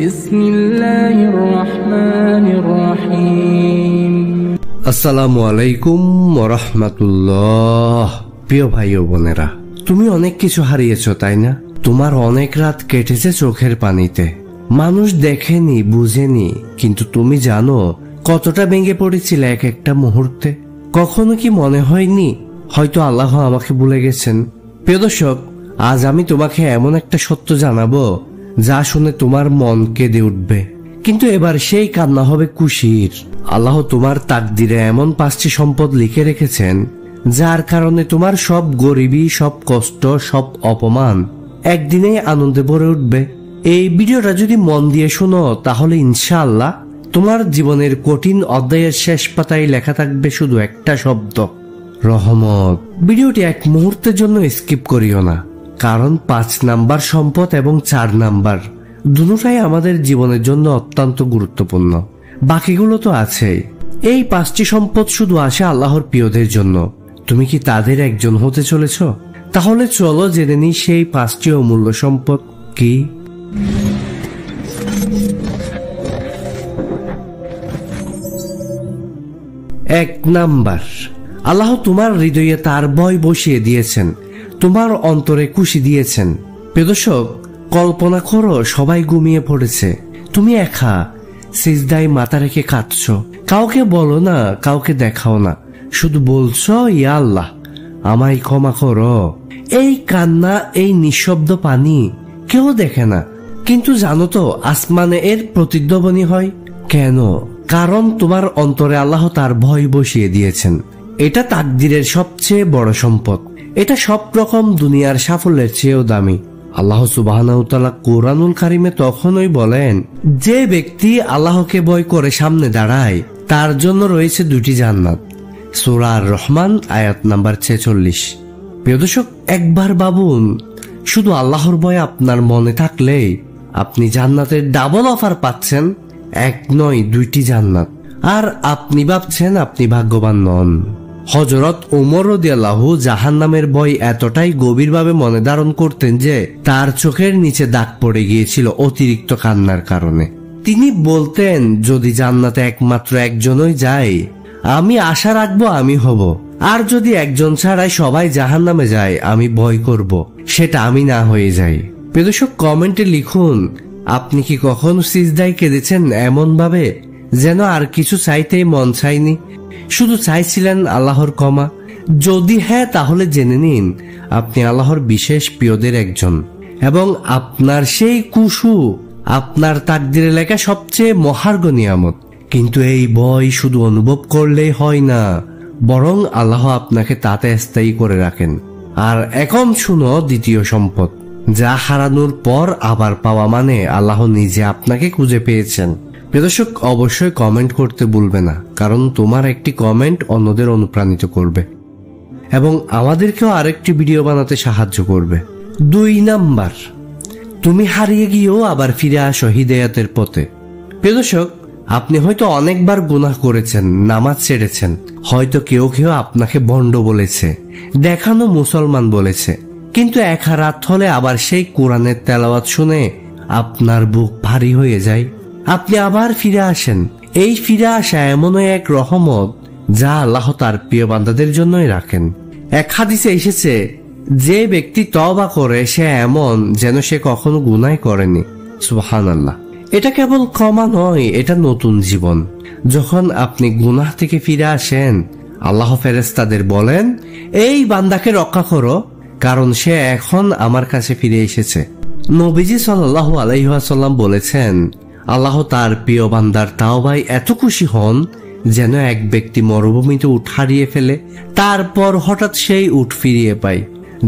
বিসমিল্লাহির রহমানির রহিম। আসসালামু আলাইকুম ওয়া রাহমাতুল্লাহ। প্রিয় ভাই ও বোনেরা, তুমি অনেক কিছু হারিয়েছো, তাই না? তোমার অনেক রাত কেটেছে চোখের পানিতে। মানুষ দেখেনি, বুঝেনি, কিন্তু তুমি জানো কতটা ভেঙে পড়েছিলে এক একটা মুহূর্তে। কখনো কি মনে হয়নি হয়তো আল্লাহ আমাকে ভুলে গেছেন? প্রিয় দর্শক, আজ আমি তোমাকে এমন একটা সত্য জানাবো যা শুনে তোমার মন কেঁদে উঠবে, কিন্তু এবার সেই কান্না হবে খুশির। আল্লাহ তোমার তাকদিরে এমন 5টি সম্পদ লিখে রেখেছেন যার কারণে তোমার সব গরিবী, সব কষ্ট, সব অপমান একদিনেই আনন্দে ভরে উঠবে। এই ভিডিওটা যদি মন দিয়ে শোনো তাহলে ইনশাআল্লাহ তোমার জীবনের কঠিন অধ্যায়ের শেষ পাতায় লেখা থাকবে শুধু একটা শব্দ, রহমত। ভিডিওটি এক মুহূর্তের জন্য স্কিপ করিও না, কারণ 5 নাম্বার সম্পদ এবং 4 নাম্বার দুটোটাই আমাদের জীবনের জন্য অত্যন্ত গুরুত্বপূর্ণ। বাকিগুলো তো আছেই। এই 5টি সম্পদ শুধু আসে আল্লাহর প্রিয়দের জন্য। তুমি কি তাদের একজন হতে চলেছ? তাহলে চলো জেনে নিই সেই 5টি অমূল্য সম্পদ কি। 1 নাম্বার, আল্লাহ তোমার হৃদয়ে তার ভয় বসিয়ে দিয়েছেন, তোমার অন্তরে খুশি দিয়েছেন। প্রিয় দর্শক, কল্পনা করো সবাই ঘুমিয়ে পড়েছে, তুমি একা সিজদায় মাথা রেখে কাঁদছো। কাউকে বলো না, কাউকে দেখাও না, শুধু বলছো ইয়া আল্লাহ আমায় ক্ষমা করো। এই কান্না, এই নিঃশব্দ পানি কেউ দেখে না, কিন্তু জানো তো আসমানে এর প্রতিধ্বনি হয় কেন? কারণ তোমার অন্তরে আল্লাহ তার ভয় বসিয়ে দিয়েছেন। এটা তাকদীরের সবচেয়ে বড় সম্পদ। এটা সব রকম দুনিয়ার সাফল্যের চেয়েও দামি। আল্লাহ সুবহানাহু ওয়া তাআলা কোরআনুল কারিমে তখনই বলেন, যে ব্যক্তি আল্লাহকে ভয় করে সামনে দাঁড়ায় তার জন্য রয়েছে 2টি জান্নাত। সূরা আর রহমান আয়াত নাম্বার 46। প্রিয় দর্শক, একবার ভাবুন, শুধু আল্লাহর ভয় আপনার মনে থাকলেই আপনি জান্নাতের ডাবল অফার পাচ্ছেন। 1 নয় 2টি জান্নাত। আর আপনি ভাবছেন আপনি ভাগ্যবান নন। হযরত ওমর রাদিয়াল্লাহু জাহান্নামের ভয় এতটাই গভীরভাবে মনে ধারণ করতেন যে তার চোখের নিচে দাগ পড়ে গিয়েছিল অতিরিক্ত কান্নার কারণে। তিনি বলতেন, যদি জান্নাতে একমাত্র একজনই যায় আমি আশা রাখবো আমি হব, আর যদি একজন ছাড়াই সবাই জাহান্নামে যায় আমি ভয় করব সেটা আমি না হয়ে যাই। প্রিয় দর্শক, কমেন্টে লিখুন, আপনি কি কখনো সিজদায় কেঁদেছেন এমন ভাবে যেন আর কিছু চাইতেই মন চাইনি, শুধু চাইছিলেন আল্লাহর ক্ষমা? যদি হ্যাঁ, তাহলে জেনে নিন আপনি আল্লাহর বিশেষ প্রিয়দের একজন, এবং আপনার সেই খুশু আপনার তাকদীরে লেখা সবচেয়ে মহার্ঘ নিয়ামত। কিন্তু এই ভয় শুধু অনুভব করলেই হয় না, বরং আল্লাহ আপনাকে তাতে স্থায়ী করে রাখেন। আর এখন শুনো 2য় সম্পদ, যা হারানোর পর আবার পাওয়া মানে আল্লাহ নিজে আপনাকে খুঁজে পেয়েছেন। প্রিয় দর্শক, অবশ্যই কমেন্ট করতে ভুলবে না, কারণ তোমার একটি কমেন্ট অন্যদের অনুপ্রাণিত করবে এবং আমাদেরকেও আরেকটি ভিডিও বানাতে সাহায্য করবে। 2 নাম্বার, তুমি হারিয়ে গিয়েও আবার ফিরে আসো হিদায়াতের পথে। প্রিয় দর্শক, আপনি হয়তো অনেকবার গুনাহ করেছেন, নামাজ ছেড়েছেন, হয়তো কেউ কেউ আপনাকে ভণ্ড বলেছে, দেখানো মুসলমান বলেছে, কিন্তু এক রাত হলে আবার সেই কোরআনের তেলাওয়াত শুনে আপনার বুক ভারী হয়ে যায়। আপনি আবার ফিরে আসেন। এই ফিরে আসা এমনই এক রহমত যা আল্লাহ তার প্রিয় বান্দাদের জন্যই রাখেন। এক হাদিসে এসেছে, যে ব্যক্তি তওবা করে সে এমন যেন সে কখনো গুনাহ করেনি। সুবহানাল্লাহ। এটা কেবল ক্ষমা নয়, এটা নতুন জীবন। যখন আপনি গুনাহ থেকে ফিরে আসেন, আল্লাহ ফেরেশতাদের বলেন, এই বান্দাকে রক্ষা করো, কারণ সে এখন আমার কাছে ফিরে এসেছে। নবীজি সাল্লাল্লাহু আলাইহি ওয়াসাল্লাম বলেছেন, আল্লাহ তার প্রিয় বান্দার তাওবায় এত খুশি হন যেন এক ব্যক্তি মরুভূমিতে উট হারিয়ে ফেলে, তারপর হঠাৎ সেই উট ফিরিয়ে পায়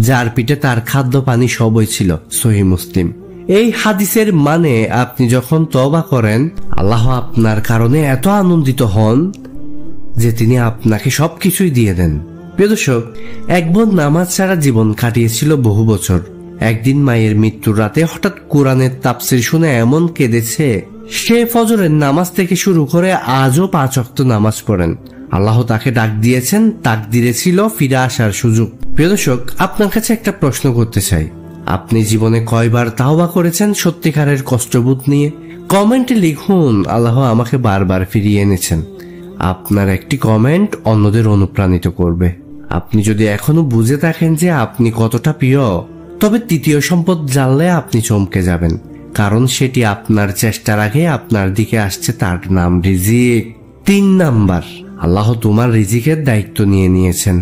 যার পিঠে তার খাদ্য পানি সবই ছিল। সহিহ মুসলিম। এই হাদিসের মানে, আপনি যখন তওবা করেন আল্লাহ আপনার কারণে এত আনন্দিত হন যে তিনি আপনাকে সবকিছুই দিয়ে দেন। প্রিয় দর্শক, এক বোন নামাজ ছাড়া জীবন কাটিয়েছিল বহু বছর। একদিন মায়ের মৃত্যুর রাতে হঠাৎ কোরআনের তাফসীর শুনে এমন কেঁদেছে, সে ফজরের নামাজ থেকে শুরু করে আজও 5 ওয়াক্ত নামাজ পড়েন। আল্লাহ তাকে ডাক দিয়েছেন, তাকদীরে ছিল ফিরে আসার সুযোগ। প্রিয় দর্শক, আপনার কাছে একটা প্রশ্ন করতে চাই, আপনি জীবনে কয়বার তাওবা করেছেন সত্যিকারের কষ্টবোধ নিয়ে? কমেন্টে লিখুন, আল্লাহ আমাকে বারবার ফিরিয়ে এনেছেন। আপনার একটি কমেন্ট অন্যদের অনুপ্রাণিত করবে। আপনি যদি এখনো বুঝে থাকেন যে আপনি কতটা প্রিয়, তবে তৃতীয় সম্পদ জানলে আপনি চমকে যাবেন, কারণ সেটি আপনার চেষ্টার আগে আপনার দিকে আসছে, তার নাম রিজিক। 3 নাম্বার, আল্লাহ তোমার রিজিকের দায়িত্ব নিয়ে নিয়েছেন।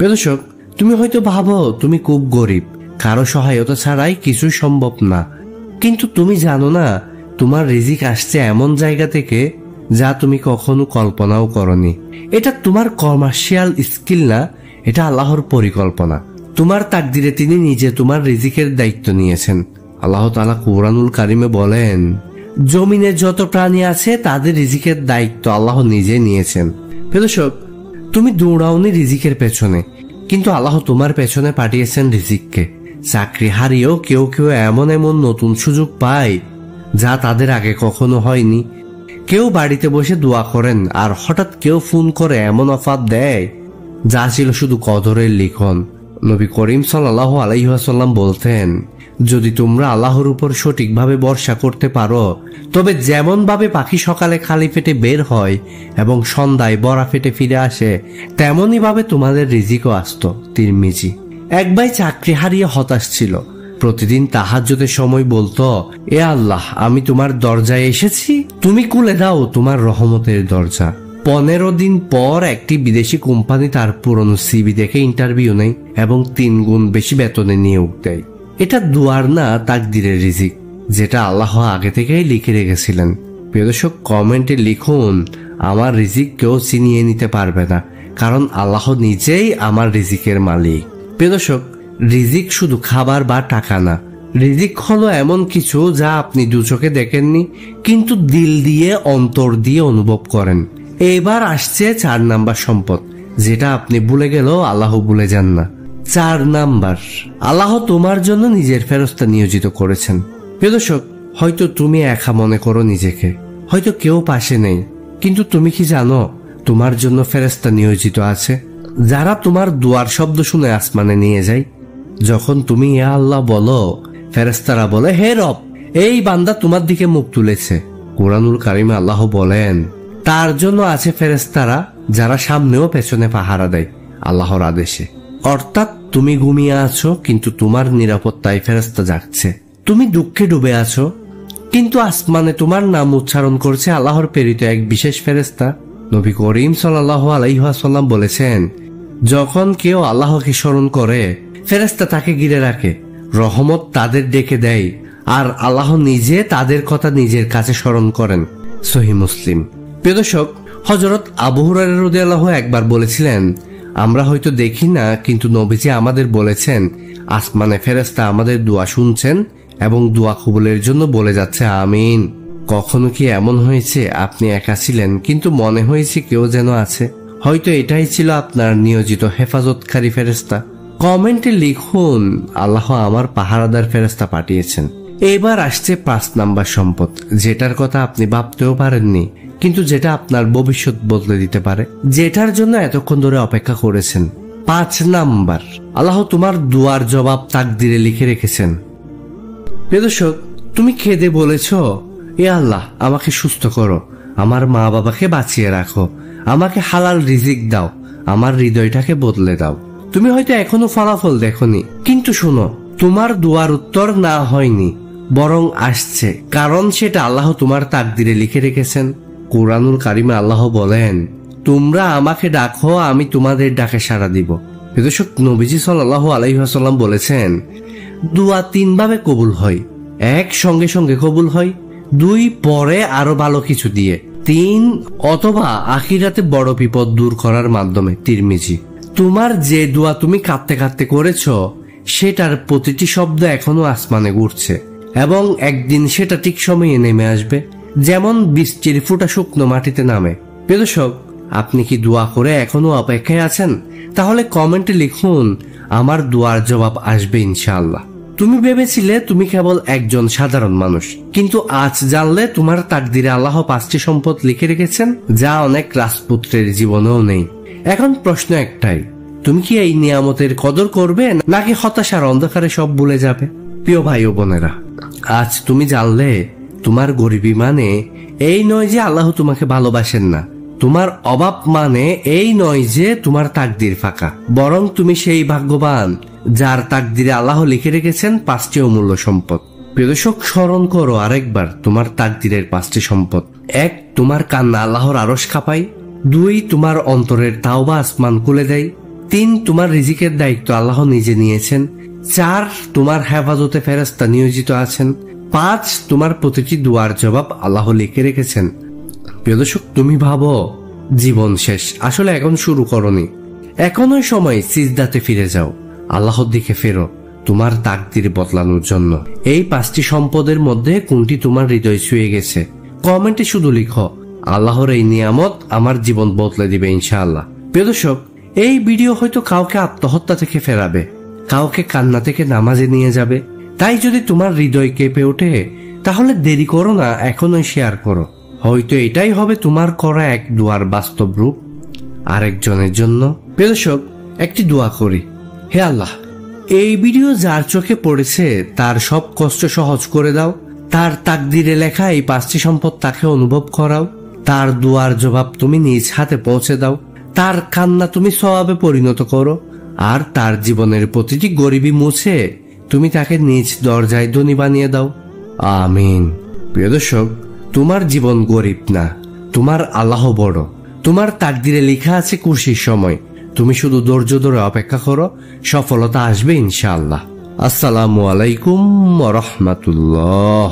দর্শক, তুমি হয়তো ভাবো তুমি খুব গরিব, কারো সহায়তা ছাড়াই কিছু সম্ভব না, কিন্তু তুমি জানো না তোমার রিজিক আসছে এমন জায়গা থেকে যা তুমি কখনো কল্পনাও করনি। এটা তোমার কমার্শিয়াল স্কিল না, এটা আল্লাহর পরিকল্পনা। তোমার তাকদিরে তিনি নিজে তোমার রিজিকের দায়িত্ব নিয়েছেন। আল্লাহ তাআলা কুরআনুল কারিমে বলেন, জমিনে যত প্রাণী আছে তাদের রিজিকের দায়িত্ব আল্লাহ নিজে নিয়েছেন। দর্শক, তুমি দৌড়াওনি রিজিকের পেছনে, কিন্তু আল্লাহ তোমার পেছনে পাঠিয়েছেন রিজিককে। চাকরি হারিয়েও কেউ কেউ এমন এমন নতুন সুযোগ পায় যা তাদের আগে কখনো হয়নি। কেউ বাড়িতে বসে দোয়া করেন, আর হঠাৎ কেউ ফোন করে এমন অফার দেয় যা ছিল শুধু কদরের লিখন। নবী করিম সাল্লাল্লাহু আলাইহি ওয়াসাল্লাম বলতেন, যদি তোমরা আল্লাহর উপর সঠিকভাবে ভরসা করতে পারো, তবে যেমন ভাবে পাখি সকালে খালি পেটে বের হয় এবং সন্ধ্যায় ভরা পেটে ফিরে আসে, তেমনই ভাবে তোমাদের রিজিকও আসতো। তিরমিজি। এক ভাই চাকরি হারিয়ে হতাশ ছিল। প্রতিদিন তাহাজ্জুদের সময় বলতো, এ আল্লাহ, আমি তোমার দরজায় এসেছি, তুমি খুলে দাও তোমার রহমতের দরজা। 15 দিন পর একটি বিদেশি কোম্পানি তার পুরনো সিভি দেখে ইন্টারভিউ নেয় এবং 3 গুণ বেশি বেতনে নিয়োগ দেয়। এটা দুয়ার না, তাকদিরের রিজিক, যেটা আল্লাহ আগে থেকেই লিখে রেখেছিলেন। প্রিয় দর্শক, কমেন্টে লিখুন, আমার রিজিক কেউ ছিনিয়ে নিতে পারবে না, কারণ আল্লাহ নিজেই আমার রিজিকের মালিক। প্রিয় দর্শক, রিজিক শুধু খাবার বা টাকা না, রিজিক হলো এমন কিছু যা আপনি দু চোখে দেখেননি, কিন্তু দিল দিয়ে, অন্তর দিয়ে অনুভব করেন। এবার আসছে 4 নাম্বার সম্পদ, যেটা আপনি ভুলে গেলেও আল্লাহ ভুলে যান না। 4 নাম্বার, আল্লাহ তোমার জন্য নিজের ফেরেশতা নিয়োজিত করেছেন। প্রিয় দর্শক, হয়তো তুমি একা মনে করো নিজেকে, হয়তো কেউ পাশে নেই, কিন্তু তুমি কি জানো তোমার জন্য ফেরেশতা নিয়োজিত আছে, যারা তোমার দুয়ার শব্দ শুনে আসমানে নিয়ে যায়। যখন তুমি ইয়া আল্লাহ বলো, ফেরেশতারা বলে, হে রব, এই বান্দা তোমার দিকে মুখ তুলেছে। কুরআনুল কারিমে আল্লাহ বলেন, তার জন্য আছে ফেরেশতারা যারা সামনেও পেছনে পাহারা দেয় আল্লাহর আদেশে। অর্থাৎ তুমি ঘুমিয়ে আছো, কিন্তু তোমার নিরাপত্তায় ফেরেশতা জাগছে। তুমি দুঃখে ডুবে আছো, কিন্তু আসমানে তোমার নাম উচ্চারণ করছে আল্লাহর প্রেরিত এক বিশেষ ফেরেশতা। নবী করিম সাল্লাল্লাহু আলাইহি ওয়াসাল্লাম বলেছেন, যখন কেউ আল্লাহকে স্মরণ করে, ফেরেশতা তাকে ঘিরে রাখে, রহমত তাদের ডেকে দেয়, আর আল্লাহ নিজে তাদের কথা নিজের কাছে স্মরণ করেন। সহিহ মুসলিম। প্রিয় দর্শক, হযরত আবু হুরায়রা রাদিয়াল্লাহু একবার বলেছিলেন, আমরা হয়তো দেখি না, কিন্তু নবীজি আমাদের বলেছেন, আসমানে ফেরেশতা আমাদের দোয়া শুনছেন এবং দোয়া কবুলের জন্য বলে যাচ্ছে আমিন। কখনো কি এমন হয়েছে আপনি একা ছিলেন, কিন্তু মনে হয়েছে কেউ যেন আছে? হয়তো এটাই ছিল আপনার নিয়োজিত হেফাজতকারী ফেরেশতা। কমেন্টে লিখুন, আল্লাহ আমার পাহারাদার ফেরেশতা পাঠিয়েছেন। এবার আসছে 5 নাম্বার সম্পদ, যেটার কথা আপনি ভাবতেও পারেননি, কিন্তু যেটা আপনার ভবিষ্যৎ বদলে দিতে পারে, যেটার জন্য এতক্ষণ ধরে অপেক্ষা করেছেন। 5 নাম্বার, আল্লাহ তোমার দুয়ার জবাব তাকদিরে লিখে রেখেছেন। প্রিয় দর্শক, তুমি খেদে বলেছ, এ আল্লাহ, আমাকে সুস্থ করো, আমার মা বাবাকে বাঁচিয়ে রাখো, আমাকে হালাল রিজিক দাও, আমার হৃদয়টাকে বদলে দাও। তুমি হয়তো এখনো ফলাফল দেখোনি, কিন্তু শোনো, তোমার দুয়ার উত্তর না হয়নি, বরং আসছে, কারণ সেটা আল্লাহ তোমার তাকদিরে লিখে রেখেছেন। কুরআনুল কারিমে আল্লাহ বলেন, তোমরা আমাকে ডাকো, আমি তোমাদের ডাকে সাড়া দিব। দর্শক, নবীজি সাল্লাল্লাহু আলাইহি ওয়াসাল্লাম বলেছেন, দোয়া 3 ভাবে কবুল হয়। 1, সঙ্গে সঙ্গে কবুল হয়। 2, পরে আরো ভালো কিছু দিয়ে। 3, অথবা আখিরাতে বড় বিপদ দূর করার মাধ্যমে। তিরমিজি। তোমার যে দোয়া তুমি কাঁদতে কাঁদতে করেছো, সেটার প্রতিটি শব্দ এখনো আসমানে ঘুরছে, এবং একদিন সেটা ঠিক সময়ে নেমে আসবে, যেমন বৃষ্টির ফোঁটা শুকনো মাটিতে নামে। প্রিয় দর্শক, আপনি কি দোয়া করে এখনো অপেক্ষায় আছেন? তাহলে কমেন্টে লিখুন, আমার দোয়ার জবাব আসবে ইনশাআল্লাহ। তুমি ভেবেছিলে তুমি কেবল একজন সাধারণ মানুষ, কিন্তু আজ জানলে তোমার তাকদিরে আল্লাহ 5টি সম্পদ লিখে রেখেছেন, যা অনেক রাজপুত্রের জীবনেও নেই। এখন প্রশ্ন একটাই, তুমি কি এই নিয়ামতের কদর করবে, নাকি হতাশার অন্ধকারে সব ভুলে যাবে? প্রিয় ভাই ও বোনেরা, আজ তুমি জানলে তোমার গরিবী মানে এই নয় যে আল্লাহ তোমাকে ভালোবাসেন না, তোমার অভাব মানে এই নয় যে তোমার তাকদির ফাঁকা, বরং তুমি সেই ভাগ্যবান যার তাকদিরে আল্লাহ লিখে রেখেছেন 5টি অমূল্য সম্পদ। প্রিয় দর্শক, স্মরণ করো আরেকবার তোমার তাকদিরের 5টি সম্পদ। 1, তোমার কান্না আল্লাহর আরশ কাঁপায়। 2, তোমার অন্তরের তাওবা আসমান খুলে দেয়। 3, তোমার রিজিকের দায়িত্ব আল্লাহ নিজে নিয়েছেন। 4, তোমার হেফাজতে ফেরেশতা নিয়োজিত আছেন। 5, তোমার প্রতিটি দুয়ার জবাব আল্লাহ লিখে রেখেছেন। প্রিয় দর্শক, তুমি ভাবো জীবন শেষ, আসলে এখন শুরু করনি। এখনই সময় সিজদাতে ফিরে যাও, আল্লাহর দিকে ফেরো তোমার তাকদির বদলানোর জন্য। এই 5টি সম্পদের মধ্যে কোনটি তোমার হৃদয় ছুঁয়ে গেছে কমেন্টে শুধু লিখো, আল্লাহর এই নিয়ামত আমার জীবন বদলে দিবে ইনশাআল্লাহ। প্রিয় দর্শক, এই ভিডিও হয়তো কাউকে আত্মহত্যা থেকে ফেরাবে, কাউকে কান্না থেকে নামাজে নিয়ে যাবে। তাই যদি তোমার হৃদয় কেঁপে ওঠে তাহলে দেরি করো না, এখনই শেয়ার করো। হয়তো এটাই হবে তোমার করা এক দোয়ার বাস্তব রূপ আরেকজনের জন্য। প্রিয় দর্শক, একটি দোয়া করি। হে আল্লাহ, এই ভিডিও যার চোখে পড়েছে তার সব কষ্ট সহজ করে দাও, তার তাকদিরে লেখা এই 5টি সম্পদ তাকে অনুভব করাও, তার দুয়ার জবাব তুমি নিজ হাতে পৌঁছে দাও, তার কান্না তুমি সওয়াবে পরিণত করো, আর তার জীবনের প্রতিটি গরিবী মুছে তুমি তাকে নিজ দরজায় ধনী বানিয়ে দাও। আমিন। প্রিয় দর্শক, তোমার জীবন গরিব না, তোমার আল্লাহ বড়। তোমার তাকদিরে লেখা আছে খুশির সময়, তুমি শুধু ধৈর্য ধরে অপেক্ষা করো, সফলতা আসবে ইনশাআল্লাহ। আসসালামু আলাইকুম ওয়া রাহমাতুল্লাহ।